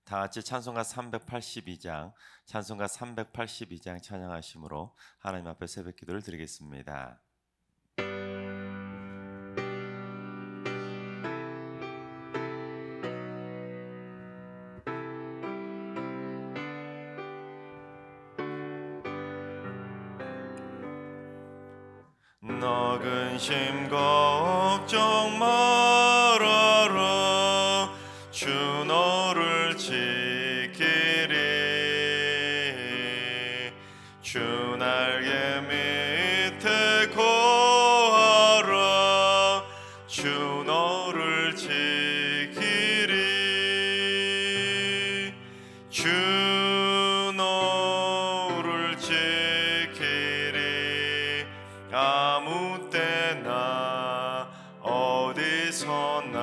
다 같이 찬송가 382장 찬양하심으로 하나님 앞에 새벽 기도를 드리겠습니다. 너 근심 걱정 말아라. 주 너를 지키리. 주 날개 밑에 거하라. 주 너를 지키리. 주 너를 지키리. 아무 때나 어디서나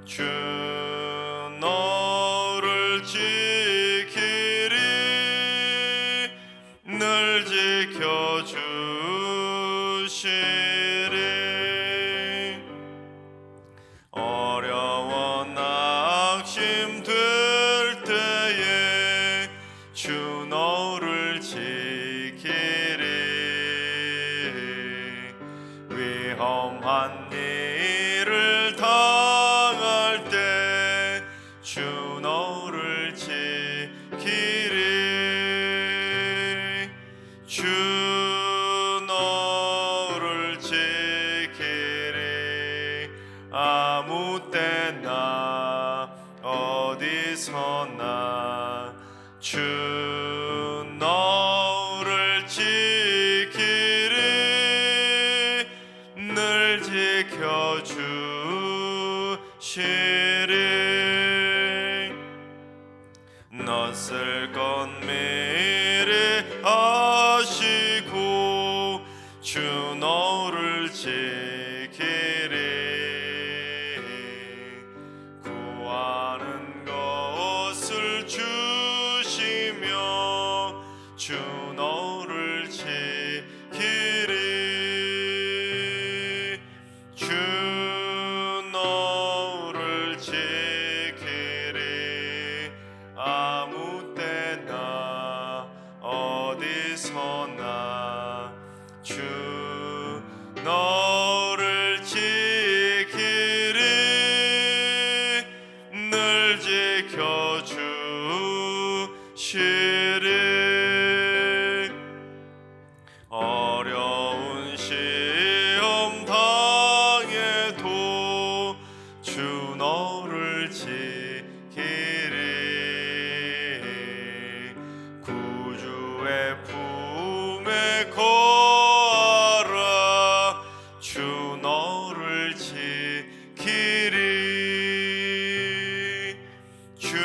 주 너를 지키리. 늘 지켜주시리. 어려워 낙심될 때에 주 너를 지키리. 위험한 일을 당할 때 주 너를 지키리. 주 너를 지키리. 아무 때나 어디서나 주 너를 지키리. 늘 지켜주시리. 낯설 것 미리 아시고 주 너를 지키리. 구하는 것을 주시며 주 너를 지키리. 주 너를 지키리. 아무 때나 어디서나 주 너를 지키리. 늘 지켜주시리. 어려운 시험 당해도 주 너를 지키리. 구주의 품에 거하라. 주 너를 지키리. 주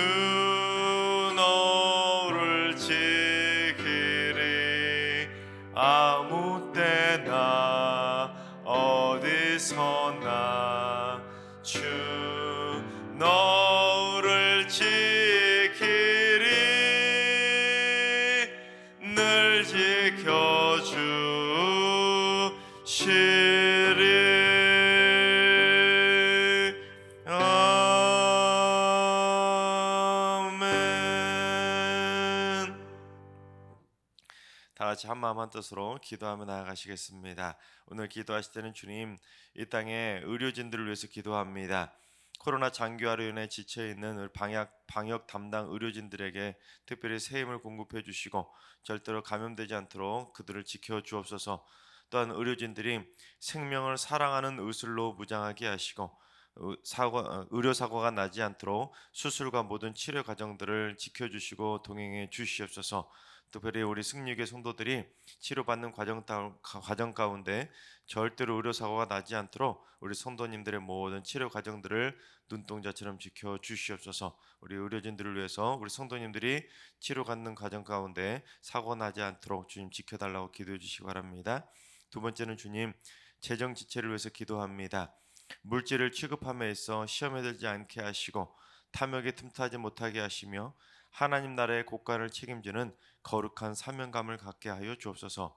너를 지키리. 아무 때나 어디서나 주 너를 지키리. 늘 지켜주시리. 아멘. 다 같이 한마음 한뜻으로 기도하며 나아가시겠습니다. 오늘 기도하실 때는 주님, 이 땅의 의료진들을 위해서 기도합니다. 코로나 장기화로 인해 지쳐있는 우리 방역 담당 의료진들에게 특별히 새 힘을 공급해 주시고 절대로 감염되지 않도록 그들을 지켜주옵소서. 또한 의료진들이 생명을 사랑하는 의술로 무장하게 하시고 의료사고가 나지 않도록 수술과 모든 치료 과정들을 지켜주시고 동행해 주시옵소서. 특별히 우리 승리교회 성도들이 치료받는 과정 가운데 절대로 의료사고가 나지 않도록 우리 성도님들의 모든 치료 과정들을 눈동자처럼 지켜주시옵소서. 우리 의료진들을 위해서 우리 성도님들이 치료받는 과정 가운데 사고 나지 않도록 주님 지켜달라고 기도해 주시기 바랍니다. 두 번째는 주님, 재정 지체를 위해서 기도합니다. 물질을 취급함에 있어 시험에 들지 않게 하시고 탐욕에 틈타지 못하게 하시며 하나님 나라의 국가를 책임지는 거룩한 사명감을 갖게 하여 주옵소서.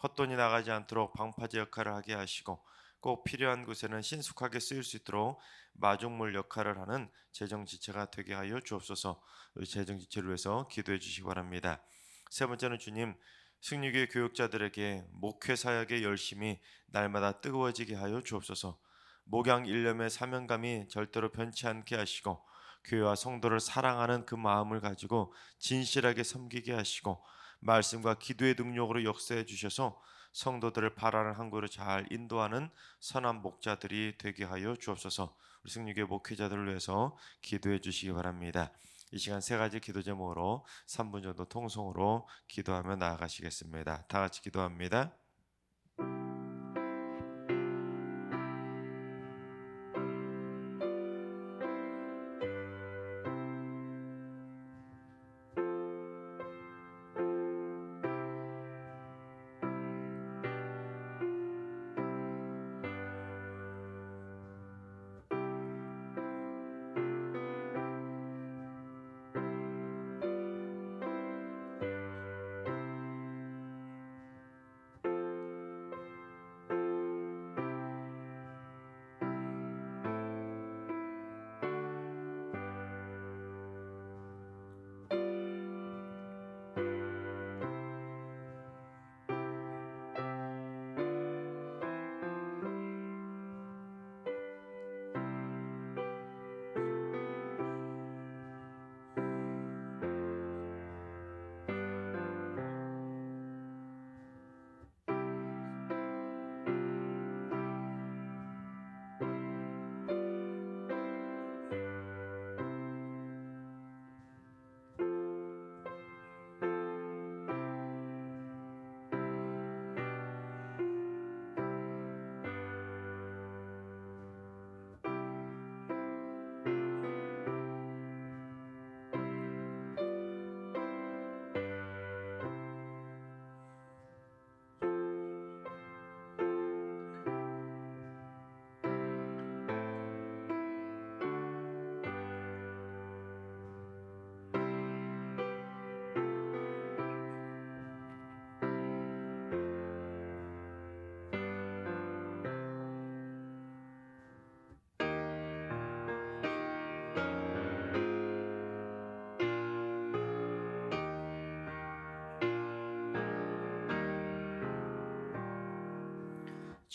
헛돈이 나가지 않도록 방파제 역할을 하게 하시고 꼭 필요한 곳에는 신속하게 쓰일 수 있도록 마중물 역할을 하는 재정지체가 되게 하여 주옵소서. 우리 재정지체를 위해서 기도해 주시기 바랍니다. 세 번째는 주님, 승리교회 교육자들에게 목회 사역의 열심이 날마다 뜨거워지게 하여 주옵소서. 목양 일념의 사명감이 절대로 변치 않게 하시고 교회와 성도를 사랑하는 그 마음을 가지고 진실하게 섬기게 하시고 말씀과 기도의 능력으로 역사해 주셔서 성도들을 바라는 항구로 잘 인도하는 선한 목자들이 되게 하여 주옵소서. 우리 승리교회 목회자들을 위해서 기도해 주시기 바랍니다. 이 시간 세 가지 기도 제목으로 3분 정도 통성으로 기도하며 나아가시겠습니다. 다 같이 기도합니다.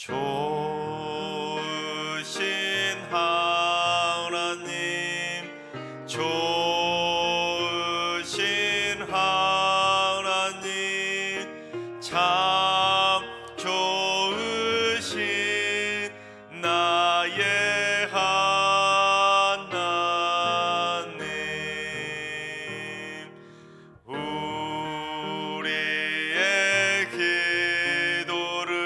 좋으신 하나님, 좋으신 하나님, 참 좋으신 나의 하나님, 우리의 기도를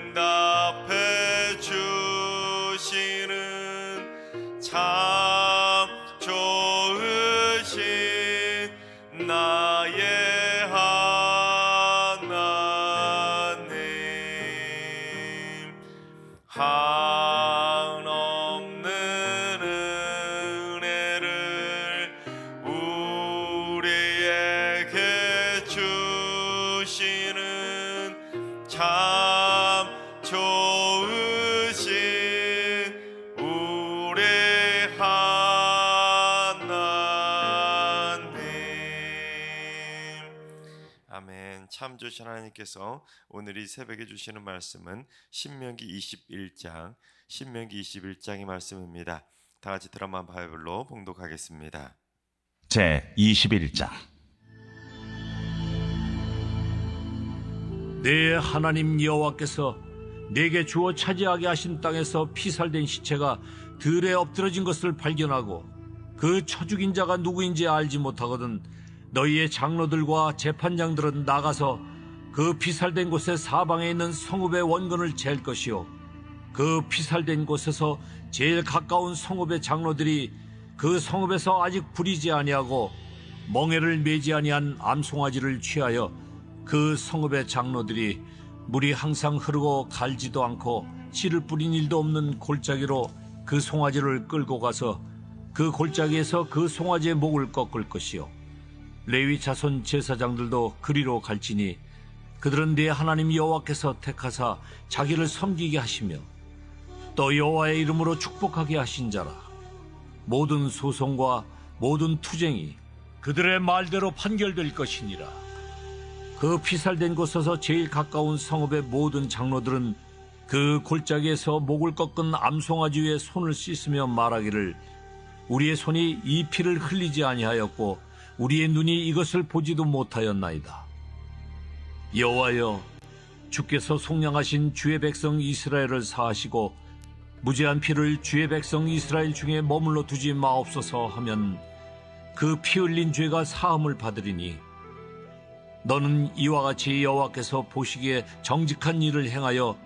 응답해 주시는 참 좋으신 나의 하나님, 한없는 은혜를 우리에게 주시는 참 좋으신 우리 하나님. 아멘. 참 좋으신 하나님께서 오늘 이 새벽에 주시는 말씀은 신명기 21장의 말씀입니다. 다 같이 드라마 바이블로 봉독하겠습니다. 제 21장. 내 하나님 여호와께서 내게 주어 차지하게 하신 땅에서 피살된 시체가 들에 엎드러진 것을 발견하고 그 쳐죽인 자가 누구인지 알지 못하거든 너희의 장로들과 재판장들은 나가서 그 피살된 곳의 사방에 있는 성읍의 원근을 잴 것이요, 그 피살된 곳에서 제일 가까운 성읍의 장로들이 그 성읍에서 아직 부리지 아니하고 멍에를 매지 아니한 암송아지를 취하여 그 성읍의 장로들이 물이 항상 흐르고 갈지도 않고 씨를 뿌린 일도 없는 골짜기로 그 송아지를 끌고 가서 그 골짜기에서 그 송아지의 목을 꺾을 것이요, 레위 자손 제사장들도 그리로 갈지니 그들은 네 하나님 여호와께서 택하사 자기를 섬기게 하시며 또 여호와의 이름으로 축복하게 하신 자라. 모든 소송과 모든 투쟁이 그들의 말대로 판결될 것이니라. 그 피살된 곳에서 제일 가까운 성읍의 모든 장로들은 그 골짜기에서 목을 꺾은 암송아지 위에 손을 씻으며 말하기를 우리의 손이 이 피를 흘리지 아니하였고 우리의 눈이 이것을 보지도 못하였나이다. 여호와여, 주께서 속량하신 주의 백성 이스라엘을 사하시고 무죄한 피를 주의 백성 이스라엘 중에 머물러 두지 마옵소서 하면 그 피 흘린 죄가 사함을 받으리니 너는 이와 같이 여호와께서 보시기에 정직한 일을 행하여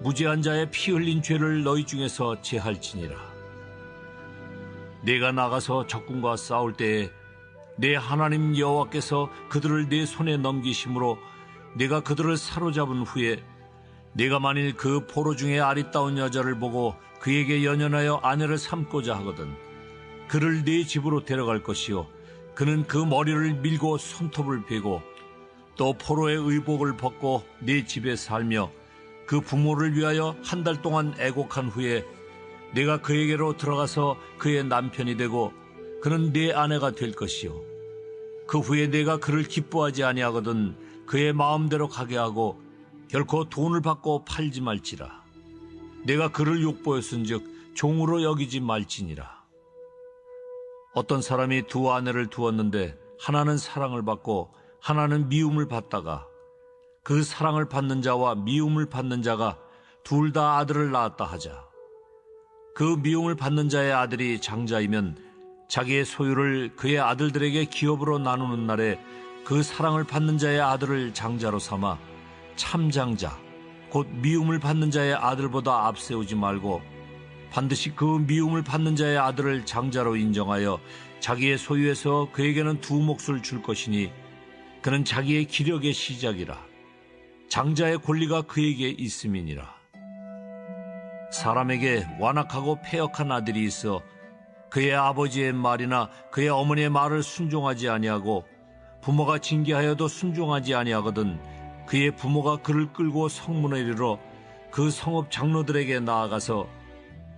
무죄한 자의 피 흘린 죄를 너희 중에서 제할지니라. 네가 나가서 적군과 싸울 때에 내 하나님 여호와께서 그들을 네 손에 넘기심으로 네가 그들을 사로잡은 후에 네가 만일 그 포로 중에 아리따운 여자를 보고 그에게 연연하여 아내를 삼고자 하거든 그를 네 집으로 데려갈 것이요 그는 그 머리를 밀고 손톱을 베고 또 포로의 의복을 벗고 네 집에 살며 그 부모를 위하여 한 달 동안 애곡한 후에 네가 그에게로 들어가서 그의 남편이 되고 그는 네 아내가 될 것이요 그 후에 네가 그를 기뻐하지 아니하거든 그의 마음대로 가게 하고 결코 돈을 받고 팔지 말지라. 내가 그를 욕보였은즉 종으로 여기지 말지니라. 어떤 사람이 두 아내를 두었는데 하나는 사랑을 받고 하나는 미움을 받다가 그 사랑을 받는 자와 미움을 받는 자가 둘 다 아들을 낳았다 하자. 그 미움을 받는 자의 아들이 장자이면 자기의 소유를 그의 아들들에게 기업으로 나누는 날에 그 사랑을 받는 자의 아들을 장자로 삼아 참장자 곧 미움을 받는 자의 아들보다 앞세우지 말고 반드시 그 미움을 받는 자의 아들을 장자로 인정하여 자기의 소유에서 그에게는 두 몫을 줄 것이니 그는 자기의 기력의 시작이라. 장자의 권리가 그에게 있음이니라. 사람에게 완악하고 패역한 아들이 있어 그의 아버지의 말이나 그의 어머니의 말을 순종하지 아니하고 부모가 징계하여도 순종하지 아니하거든 그의 부모가 그를 끌고 성문에 이르러 그 성읍 장로들에게 나아가서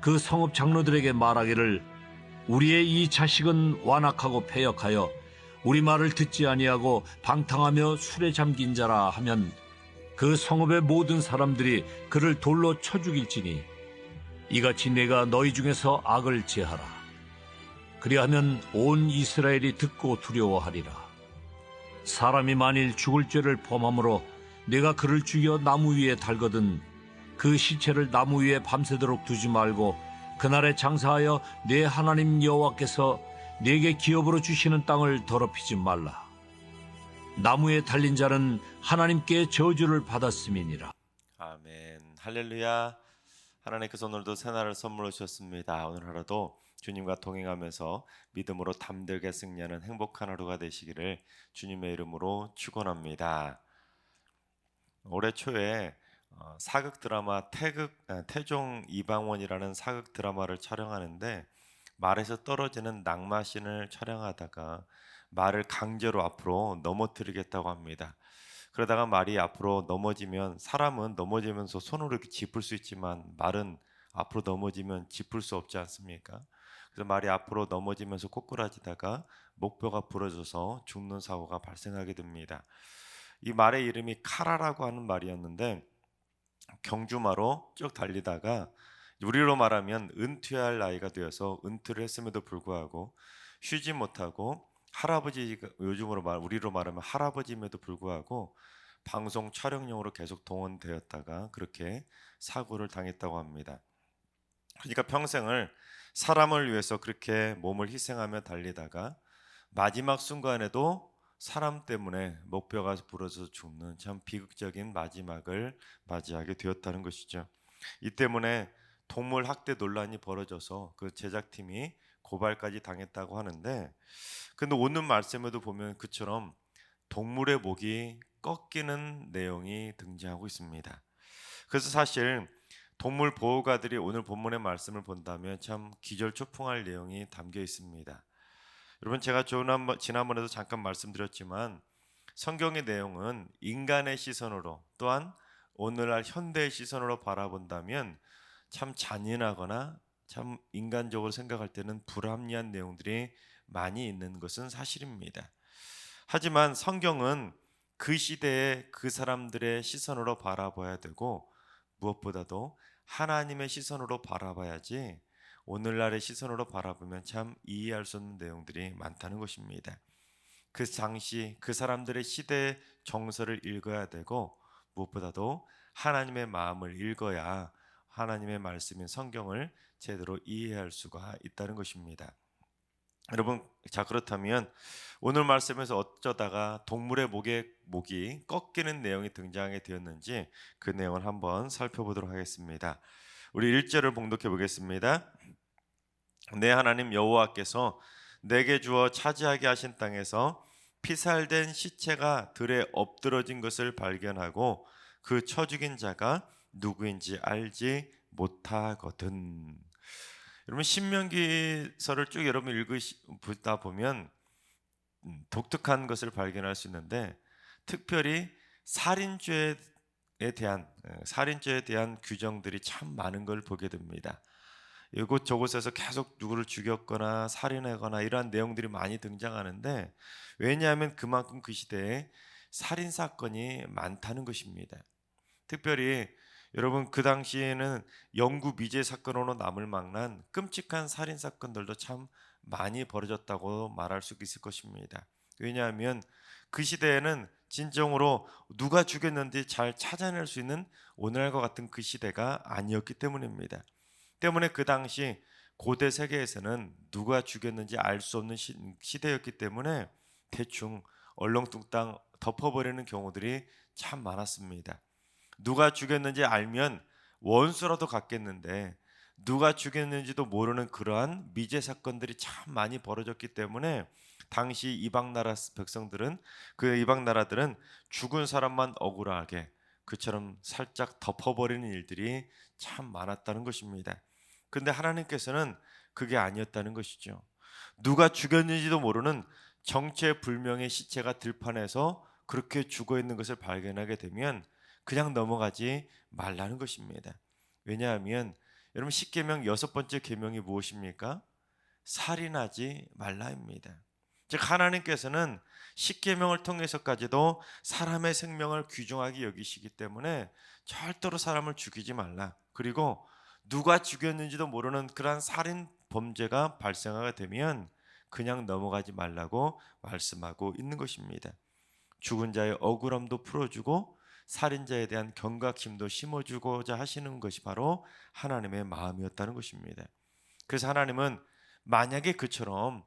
그 성읍 장로들에게 말하기를 우리의 이 자식은 완악하고 패역하여 우리 말을 듣지 아니하고 방탕하며 술에 잠긴 자라 하면 그 성읍의 모든 사람들이 그를 돌로 쳐 죽일지니 이같이 내가 너희 중에서 악을 제하라. 그리하면 온 이스라엘이 듣고 두려워하리라. 사람이 만일 죽을 죄를 범함으로 내가 그를 죽여 나무 위에 달거든 그 시체를 나무 위에 밤새도록 두지 말고 그날에 장사하여 내 하나님 여호와께서 내게 기업으로 주시는 땅을 더럽히지 말라. 나무에 달린 자는 하나님께 저주를 받았음이니라. 아멘. 할렐루야. 하나님께서 오늘도 새날을 선물로 주셨습니다. 오늘 하루도 주님과 동행하면서 믿음으로 담대하게 승리하는 행복한 하루가 되시기를 주님의 이름으로 축원합니다. 올해 초에 사극 드라마 태종 이방원이라는 사극 드라마를 촬영하는데 말에서 떨어지는 낙마신을 촬영하다가 말을 강제로 앞으로 넘어뜨리겠다고 합니다. 그러다가 말이 앞으로 넘어지면 사람은 넘어지면서 손으로 이렇게 짚을 수 있지만 말은 앞으로 넘어지면 짚을 수 없지 않습니까? 그래서 말이 앞으로 넘어지면서 꼬꾸라지다가 목뼈가 부러져서 죽는 사고가 발생하게 됩니다. 이 말의 이름이 카라라고 하는 말이었는데 경주마로 쭉 달리다가 우리로 말하면 은퇴할 나이가 되어서 은퇴를 했음에도 불구하고 쉬지 못하고 할아버지가 우리로 말하면 할아버지임에도 불구하고 방송 촬영용으로 계속 동원되었다가 그렇게 사고를 당했다고 합니다. 그러니까 평생을 사람을 위해서 그렇게 몸을 희생하며 달리다가 마지막 순간에도 사람 때문에 목뼈가 부러져서 죽는 참 비극적인 마지막을 맞이하게 되었다는 것이죠. 이 때문에 동물 학대 논란이 벌어져서 그 제작팀이 고발까지 당했다고 하는데, 근데 오늘 말씀에도 보면 그처럼 동물의 목이 꺾이는 내용이 등장하고 있습니다. 그래서 사실 동물 보호가들이 오늘 본문의 말씀을 본다면 참 기절초풍할 내용이 담겨 있습니다. 여러분, 제가 지난번에도 잠깐 말씀드렸지만 성경의 내용은 인간의 시선으로 또한 오늘날 현대의 시선으로 바라본다면 참 잔인하거나 참 인간적으로 생각할 때는 불합리한 내용들이 많이 있는 것은 사실입니다. 하지만 성경은 그 시대의 그 사람들의 시선으로 바라봐야 되고 무엇보다도 하나님의 시선으로 바라봐야지 오늘날의 시선으로 바라보면 참 이해할 수 없는 내용들이 많다는 것입니다. 그 당시 그 사람들의 시대의 정서를 읽어야 되고 무엇보다도 하나님의 마음을 읽어야 하나님의 말씀인 성경을 제대로 이해할 수가 있다는 것입니다. 여러분, 자 그렇다면 오늘 말씀에서 어쩌다가 동물의 목이 꺾이는 내용이 등장하게 되었는지 그 내용을 한번 살펴보도록 하겠습니다. 우리 1절을 봉독해 보겠습니다. 내 하나님 여호와께서 내게 주어 차지하게 하신 땅에서 피살된 시체가 들에 엎드러진 것을 발견하고 그 쳐 죽인 자가 누구인지 알지 못하거든. 여러분 신명기서를 쭉 여러분 읽으다 보면 독특한 것을 발견할 수 있는데 특별히 살인죄에 대한 규정들이 참 많은 걸 보게 됩니다. 이곳저곳에서 계속 누구를 죽였거나 살인하거나 이러한 내용들이 많이 등장하는데 왜냐하면 그만큼 그 시대에 살인 사건이 많다는 것입니다. 특별히 여러분 그 당시에는 영구 미제 사건으로 남을 만한 끔찍한 살인 사건들도 참 많이 벌어졌다고 말할 수 있을 것입니다. 왜냐하면 그 시대에는 진정으로 누가 죽였는지 잘 찾아낼 수 있는 오늘과 같은 그 시대가 아니었기 때문입니다. 때문에 그 당시 고대 세계에서는 누가 죽였는지 알 수 없는 시대였기 때문에 대충 얼렁뚱땅 덮어버리는 경우들이 참 많았습니다. 누가 죽였는지 알면 원수라도 갖겠는데 누가 죽였는지도 모르는 그러한 미제 사건들이 참 많이 벌어졌기 때문에 당시 이방 나라 백성들은 그 이방 나라들은 죽은 사람만 억울하게 그처럼 살짝 덮어버리는 일들이 참 많았다는 것입니다. 근데 하나님께서는 그게 아니었다는 것이죠. 누가 죽였는지도 모르는 정체불명의 시체가 들판에서 그렇게 죽어 있는 것을 발견하게 되면 그냥 넘어가지 말라는 것입니다. 왜냐하면 여러분 십계명 6번째 계명이 무엇입니까? 살인하지 말라입니다. 즉 하나님께서는 십계명을 통해서까지도 사람의 생명을 귀중하게 여기시기 때문에 절대로 사람을 죽이지 말라. 그리고 누가 죽였는지도 모르는 그러한 살인 범죄가 발생하게 되면 그냥 넘어가지 말라고 말씀하고 있는 것입니다. 죽은 자의 억울함도 풀어주고 살인자에 대한 경각심도 심어주고자 하시는 것이 바로 하나님의 마음이었다는 것입니다. 그래서 하나님은 만약에 그처럼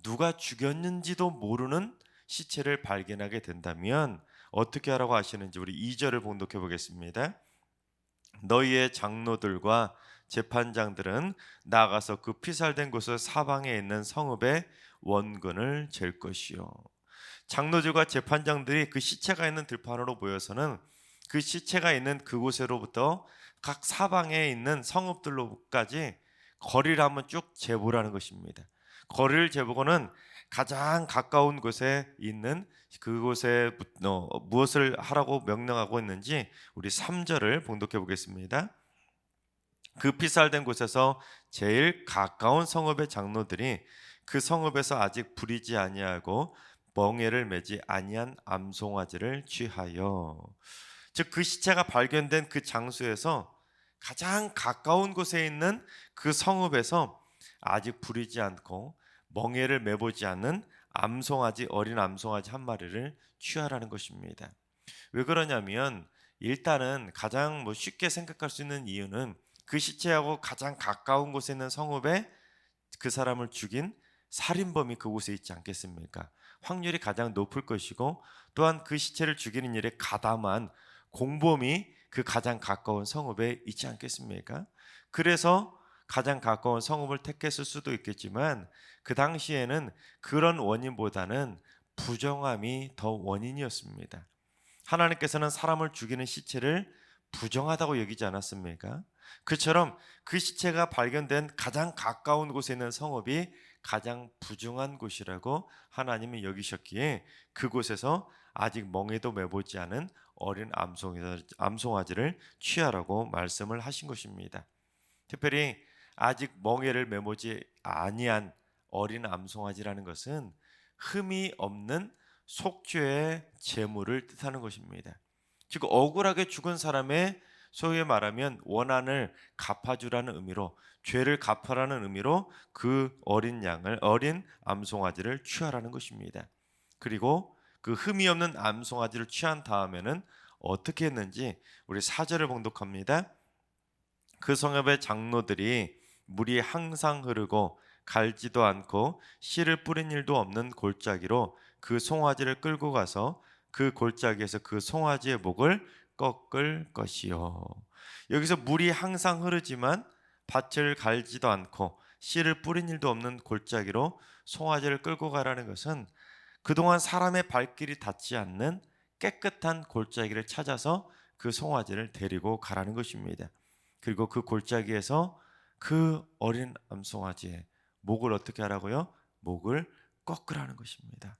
누가 죽였는지도 모르는 시체를 발견하게 된다면 어떻게 하라고 하시는지 우리 2절을 봉독해 보겠습니다. 너희의 장로들과 재판장들은 나가서 그 피살된 곳을 사방에 있는 성읍의 원근을 잴 것이요. 장로들과 재판장들이 그 시체가 있는 들판으로 모여서는 그 시체가 있는 그곳으로부터 각 사방에 있는 성읍들로까지 거리를 한번 쭉 재보라는 것입니다. 거리를 재보고는 가장 가까운 곳에 있는 그곳에 무엇을 하라고 명령하고 있는지 우리 3절을 봉독해 보겠습니다. 그 피살된 곳에서 제일 가까운 성읍의 장로들이 그 성읍에서 아직 부리지 아니하고 멍에를 매지 아니한 암송아지를 취하여, 즉 그 시체가 발견된 그 장소에서 가장 가까운 곳에 있는 그 성읍에서 아직 부리지 않고 멍에를 매보지 않는 암송아지, 어린 암송아지 한 마리를 취하라는 것입니다. 왜 그러냐면 일단은 가장 쉽게 생각할 수 있는 이유는 그 시체하고 가장 가까운 곳에 있는 성읍에 그 사람을 죽인 살인범이 그곳에 있지 않겠습니까? 확률이 가장 높을 것이고 또한 그 시체를 죽이는 일에 가담한 공범이 그 가장 가까운 성읍에 있지 않겠습니까? 그래서 가장 가까운 성읍을 택했을 수도 있겠지만 그 당시에는 그런 원인보다는 부정함이 더 원인이었습니다. 하나님께서는 사람을 죽이는 시체를 부정하다고 여기지 않았습니까? 그처럼 그 시체가 발견된 가장 가까운 곳에 있는 성읍이 가장 부정한 곳이라고 하나님이 여기셨기에 그곳에서 아직 멍에도 매보지 않은 어린 암송아지를 취하라고 말씀을 하신 것입니다. 특별히 아직 멍에를 매보지 아니한 어린 암송아지라는 것은 흠이 없는 속죄의 제물을 뜻하는 것입니다. 즉 억울하게 죽은 사람의 소위 말하면 원한을 갚아주라는 의미로, 죄를 갚아라는 의미로 그 어린 암송아지를 취하라는 것입니다. 그리고 그 흠이 없는 암송아지를 취한 다음에는 어떻게 했는지 우리 4절을 봉독합니다. 그 성읍의 장로들이 물이 항상 흐르고 갈지도 않고 씨를 뿌린 일도 없는 골짜기로 그 송아지를 끌고 가서 그 골짜기에서 그 송아지의 목을 꺾을 것이요. 여기서 물이 항상 흐르지만 밭을 갈지도 않고 씨를 뿌린 일도 없는 골짜기로 송아지를 끌고 가라는 것은 그동안 사람의 발길이 닿지 않는 깨끗한 골짜기를 찾아서 그 송아지를 데리고 가라는 것입니다. 그리고 그 골짜기에서 그 어린 암송아지의 목을 어떻게 하라고요? 목을 꺾으라는 것입니다.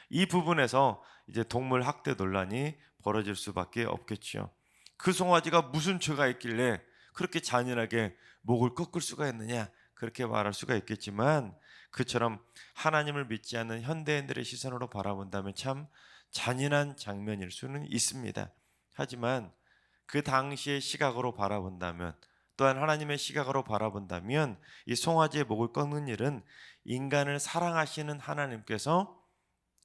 이 부분에서 이제 동물 학대 논란이 벌어질 수밖에 없겠지요. 그 송아지가 무슨 죄가 있길래 그렇게 잔인하게 목을 꺾을 수가 있느냐, 그렇게 말할 수가 있겠지만, 그처럼 하나님을 믿지 않는 현대인들의 시선으로 바라본다면 참 잔인한 장면일 수는 있습니다. 하지만 그 당시의 시각으로 바라본다면, 또한 하나님의 시각으로 바라본다면, 이 송아지의 목을 꺾는 일은 인간을 사랑하시는 하나님께서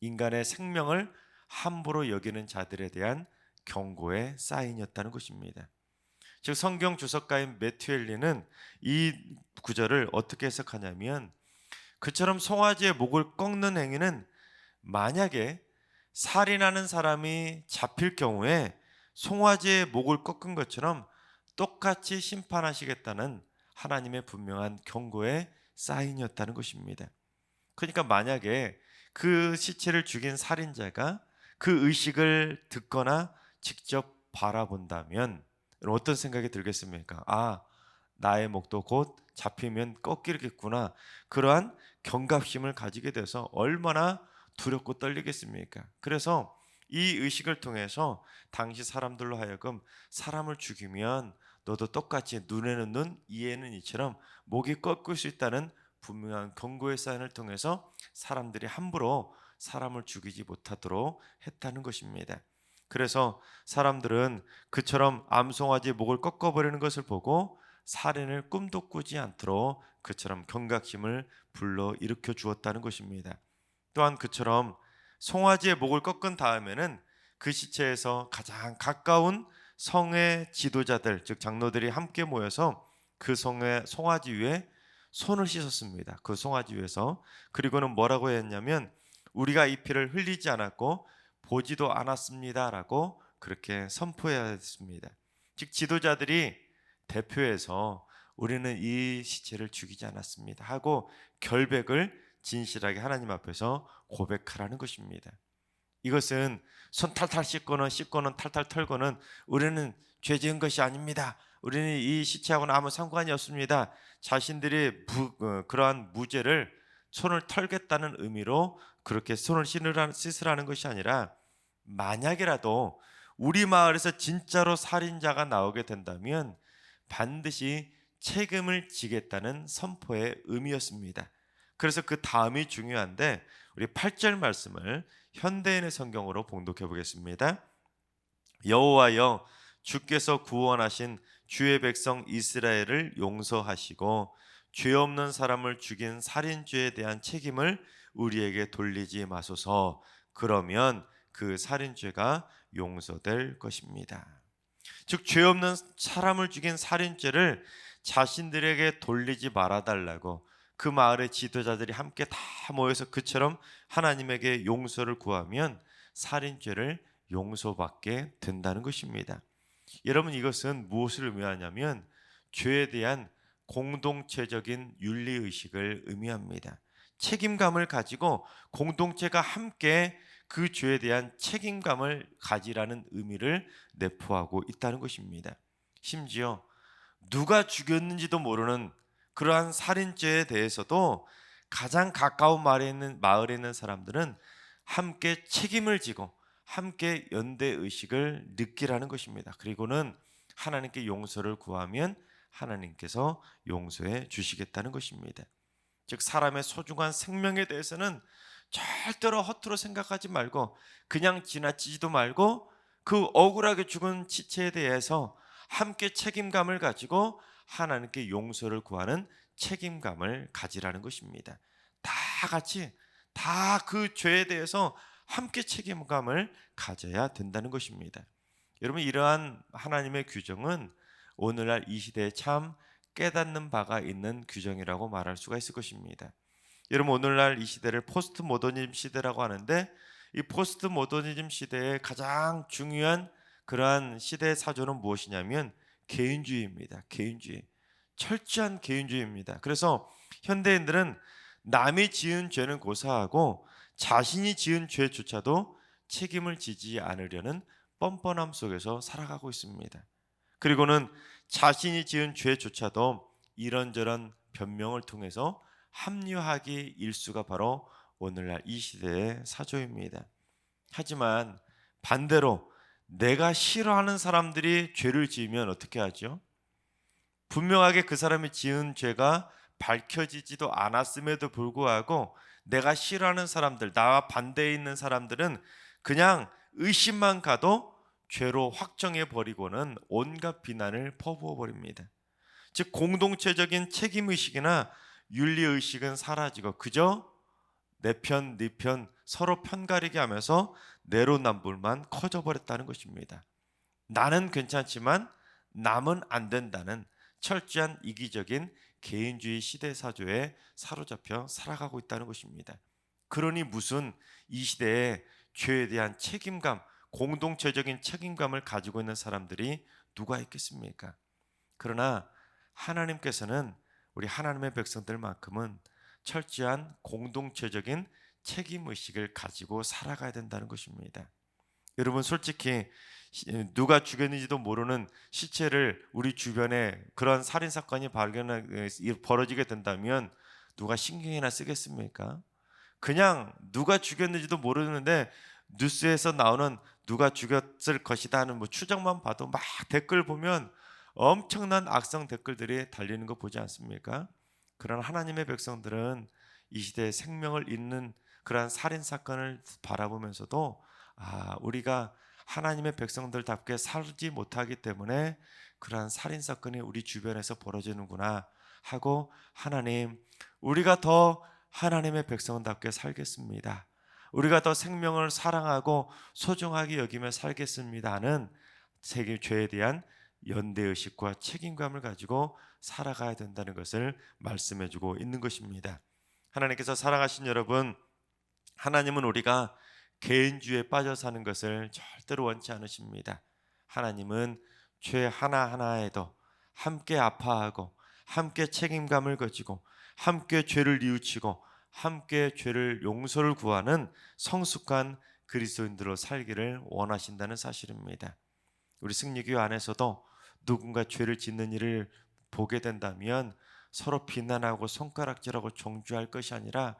인간의 생명을 함부로 여기는 자들에 대한 경고의 사인이었다는 것입니다. 즉 성경 주석가인 매튜 헨리는 이 구절을 어떻게 해석하냐면, 그처럼 송아지의 목을 꺾는 행위는 만약에 살인하는 사람이 잡힐 경우에 송아지의 목을 꺾은 것처럼 똑같이 심판하시겠다는 하나님의 분명한 경고의 사인이었다는 것입니다. 그러니까 만약에 그 시체를 죽인 살인자가 그 의식을 듣거나 직접 바라본다면 어떤 생각이 들겠습니까? 아, 나의 목도 곧 잡히면 꺾이겠구나. 그러한 경각심을 가지게 돼서 얼마나 두렵고 떨리겠습니까? 그래서 이 의식을 통해서 당시 사람들로 하여금 사람을 죽이면 너도 똑같이 눈에는 눈, 이에는 이처럼 목이 꺾일 수 있다는 분명한 경고의 사인을 통해서 사람들이 함부로 사람을 죽이지 못하도록 했다는 것입니다. 그래서 사람들은 그처럼 암송아지 목을 꺾어버리는 것을 보고 살인을 꿈도 꾸지 않도록 그처럼 경각심을 불러일으켜 주었다는 것입니다. 또한 그처럼 송아지의 목을 꺾은 다음에는 그 시체에서 가장 가까운 성의 지도자들, 즉 장로들이 함께 모여서 그 성의 송아지 위에 손을 씻었습니다. 그 송아지 위에서. 그리고는 뭐라고 했냐면, 우리가 이 피를 흘리지 않았고 보지도 않았습니다라고 그렇게 선포해야 했습니다. 즉 지도자들이 대표해서 우리는 이 시체를 죽이지 않았습니다 하고 결백을 진실하게 하나님 앞에서 고백하라는 것입니다. 이것은 손 탈탈 씻고는 탈탈 털고는 우리는 죄 지은 것이 아닙니다, 우리는 이 시체하고는 아무 상관이 없습니다, 자신들이 그러한 무죄를 손을 털겠다는 의미로 그렇게 손을 씻으라는 것이 아니라, 만약이라도 우리 마을에서 진짜로 살인자가 나오게 된다면 반드시 책임을 지겠다는 선포의 의미였습니다. 그래서 그 다음이 중요한데, 우리 8절 말씀을 현대인의 성경으로 봉독해 보겠습니다. 여호와여, 주께서 구원하신 주의 백성 이스라엘을 용서하시고 죄 없는 사람을 죽인 살인죄에 대한 책임을 우리에게 돌리지 마소서. 그러면 그 살인죄가 용서될 것입니다. 즉 죄 없는 사람을 죽인 살인죄를 자신들에게 돌리지 말아달라고 그 마을의 지도자들이 함께 다 모여서 그처럼 하나님에게 용서를 구하면 살인죄를 용서받게 된다는 것입니다. 여러분, 이것은 무엇을 의미하냐면 죄에 대한 공동체적인 윤리의식을 의미합니다. 책임감을 가지고 공동체가 함께 그 죄에 대한 책임감을 가지라는 의미를 내포하고 있다는 것입니다. 심지어 누가 죽였는지도 모르는 그러한 살인죄에 대해서도 가장 가까운 마을에 있는 사람들은 함께 책임을 지고 함께 연대 의식을 느끼라는 것입니다. 그리고는 하나님께 용서를 구하면 하나님께서 용서해 주시겠다는 것입니다. 즉 사람의 소중한 생명에 대해서는 절대로 허투루 생각하지 말고 그냥 지나치지도 말고 그 억울하게 죽은 지체에 대해서 함께 책임감을 가지고 하나님께 용서를 구하는 책임감을 가지라는 것입니다. 다 같이 다 그 죄에 대해서 함께 책임감을 가져야 된다는 것입니다. 여러분 이러한 하나님의 규정은 오늘날 이 시대에 참 깨닫는 바가 있는 규정이라고 말할 수가 있을 것입니다. 여러분 오늘날 이 시대를 포스트 모더니즘 시대라고 하는데 이 포스트 모더니즘 시대의 가장 중요한 그러한 시대의 사조는 무엇이냐면 개인주의입니다. 개인주의. 철저한 개인주의입니다. 그래서 현대인들은 남이 지은 죄는 고사하고 자신이 지은 죄조차도 책임을 지지 않으려는 뻔뻔함 속에서 살아가고 있습니다. 그리고는 자신이 지은 죄조차도 이런저런 변명을 통해서 합리화하기 일수가 바로 오늘날 이 시대의 사조입니다. 하지만 반대로 내가 싫어하는 사람들이 죄를 지으면 어떻게 하죠? 분명하게 그 사람이 지은 죄가 밝혀지지도 않았음에도 불구하고 내가 싫어하는 사람들, 나와 반대에 있는 사람들은 그냥 의심만 가도 죄로 확정해 버리고는 온갖 비난을 퍼부어 버립니다. 즉 공동체적인 책임 의식이나 윤리 의식은 사라지고 그저 내 편, 네 편 서로 편가르게 하면서 내로남불만 커져 버렸다는 것입니다. 나는 괜찮지만 남은 안 된다는 철저한 이기적인 개인주의 시대 사조에 사로잡혀 살아가고 있다는 것입니다. 그러니 무슨 이 시대에 죄에 대한 책임감, 공동체적인 책임감을 가지고 있는 사람들이 누가 있겠습니까? 그러나 하나님께서는 우리 하나님의 백성들만큼은 철저한 공동체적인 책임의식을 가지고 살아가야 된다는 것입니다. 여러분 솔직히 누가 죽였는지도 모르는 시체를 우리 주변에 그런 살인사건이 벌어지게 된다면 누가 신경이나 쓰겠습니까? 그냥 누가 죽였는지도 모르는데 뉴스에서 나오는 누가 죽였을 것이다 하는 추정만 봐도 막 댓글 보면 엄청난 악성 댓글들이 달리는 거 보지 않습니까? 그런 하나님의 백성들은 이 시대에 생명을 잇는 그러한 살인사건을 바라보면서도 우리가 하나님의 백성들답게 살지 못하기 때문에 그러한 살인사건이 우리 주변에서 벌어지는구나 하고 하나님 우리가 더 하나님의 백성답게 살겠습니다. 우리가 더 생명을 사랑하고 소중하게 여기며 살겠습니다 하는 죄에 대한 연대의식과 책임감을 가지고 살아가야 된다는 것을 말씀해주고 있는 것입니다. 하나님께서 사랑하신 여러분, 하나님은 우리가 개인주의에 빠져 사는 것을 절대로 원치 않으십니다. 하나님은 죄 하나하나에도 함께 아파하고 함께 책임감을 가지고 함께 죄를 뉘우치고 함께 죄를 용서를 구하는 성숙한 그리스도인들로 살기를 원하신다는 사실입니다. 우리 승리교회 안에서도 누군가 죄를 짓는 일을 보게 된다면 서로 비난하고 손가락질하고 정죄할 것이 아니라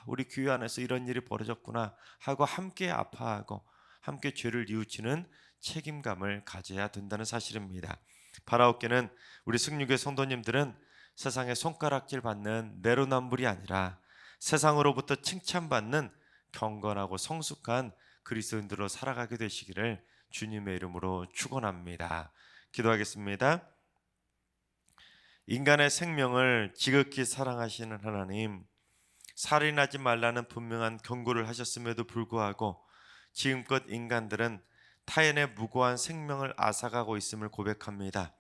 우리 교회 안에서 이런 일이 벌어졌구나 하고 함께 아파하고 함께 죄를 뉘우치는 책임감을 가져야 된다는 사실입니다. 바라옵게는 우리 승리교회 성도님들은 세상에 손가락질 받는 내로남불이 아니라 세상으로부터 칭찬받는 경건하고 성숙한 그리스도인들로 살아가게 되시기를 주님의 이름으로 축원합니다. 기도하겠습니다. 인간의 생명을 지극히 사랑하시는 하나님, 살인하지 말라는 분명한 경고를 하셨음에도 불구하고 지금껏 인간들은 타인의 무고한 생명을 앗아가고 있음을 고백합니다.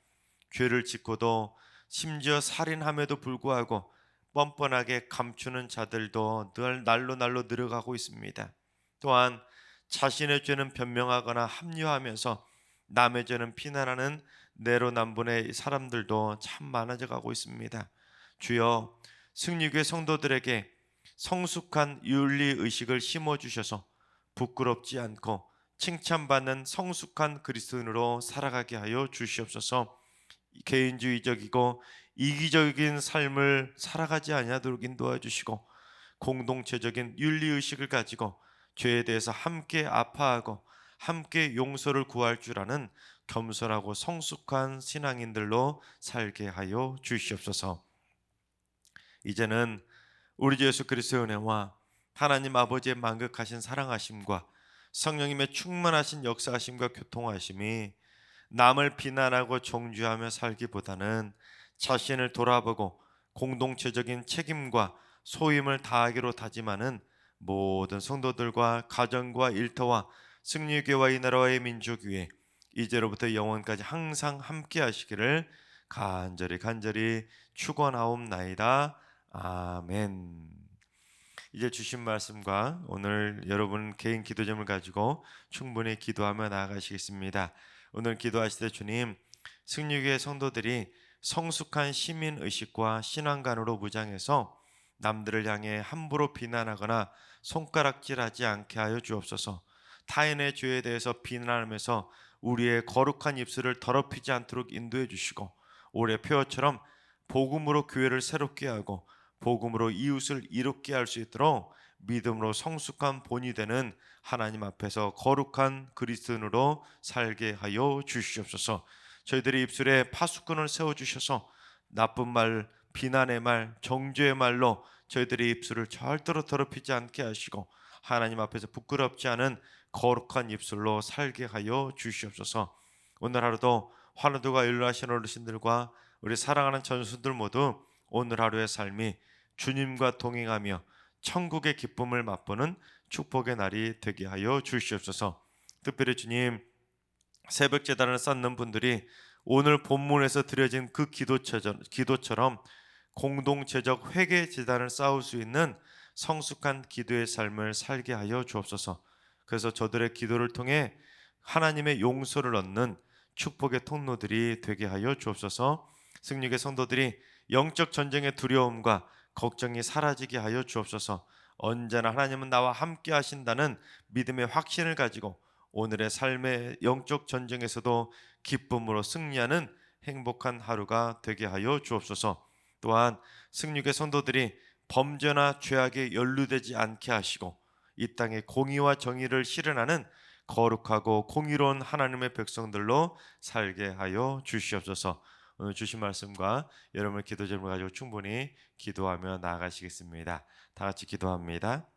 죄를 짓고도 심지어 살인함에도 불구하고 뻔뻔하게 감추는 자들도 늘 날로 늘어가고 있습니다. 또한 자신의 죄는 변명하거나 합리화하면서 남의 죄는 비난하는 내로남불의 사람들도 참 많아져 가고 있습니다. 주여, 승리교회 성도들에게 성숙한 윤리의식을 심어주셔서 부끄럽지 않고 칭찬받는 성숙한 그리스도인으로 살아가게 하여 주시옵소서. 개인주의적이고 이기적인 삶을 살아가지 아니하도록 인도해 주시고 공동체적인 윤리의식을 가지고 죄에 대해서 함께 아파하고 함께 용서를 구할 줄 아는 겸손하고 성숙한 신앙인들로 살게 하여 주시옵소서. 이제는 우리 주 예수 그리스도의 은혜와 하나님 아버지의 만극하신 사랑하심과 성령님의 충만하신 역사하심과 교통하심이 남을 비난하고 정죄하며 살기보다는 자신을 돌아보고 공동체적인 책임과 소임을 다하기로 다짐하는 모든 성도들과 가정과 일터와 승리교와 이 나라와의 민족 위에 이제로부터 영원까지 항상 함께 하시기를 간절히 축원하옵나이다. 아멘. 이제 주신 말씀과 오늘 여러분 개인 기도점을 가지고 충분히 기도하며 나아가시겠습니다. 오늘 기도하실 때 주님, 승리교회 성도들이 성숙한 시민 의식과 신앙관으로 무장해서 남들을 향해 함부로 비난하거나 손가락질하지 않게 하여 주옵소서. 타인의 죄에 대해서 비난하면서 우리의 거룩한 입술을 더럽히지 않도록 인도해 주시고, 올해 표어처럼 복음으로 교회를 새롭게 하고 복음으로 이웃을 이롭게 할 수 있도록 믿음으로 성숙한 본이 되는 하나님 앞에서 거룩한 그리스도인으로 살게 하여 주시옵소서. 저희들의 입술에 파수꾼을 세워주셔서 나쁜 말, 비난의 말, 정죄의 말로 저희들의 입술을 절대로 더럽히지 않게 하시고 하나님 앞에서 부끄럽지 않은 거룩한 입술로 살게 하여 주시옵소서. 오늘 하루도 환우들과 일루하신 어르신들과 우리 사랑하는 전수들 모두 오늘 하루의 삶이 주님과 동행하며 천국의 기쁨을 맛보는 축복의 날이 되게 하여 주시옵소서. 특별히 주님, 새벽 제단을 쌓는 분들이 오늘 본문에서 드려진 그 기도처럼 공동체적 회개 제단을 쌓을 수 있는 성숙한 기도의 삶을 살게 하여 주옵소서. 그래서 저들의 기도를 통해 하나님의 용서를 얻는 축복의 통로들이 되게 하여 주옵소서. 승리의 성도들이 영적 전쟁의 두려움과 걱정이 사라지게 하여 주옵소서. 언제나 하나님은 나와 함께 하신다는 믿음의 확신을 가지고 오늘의 삶의 영적 전쟁에서도 기쁨으로 승리하는 행복한 하루가 되게 하여 주옵소서. 또한 승리의 성도들이 범죄나 죄악에 연루되지 않게 하시고 이 땅에 공의와 정의를 실현하는 거룩하고 공의로운 하나님의 백성들로 살게 하여 주시옵소서. 오늘 주신 말씀과 여러분의 기도 제목을 가지고 충분히 기도하며 나아가시겠습니다. 다 같이 기도합니다.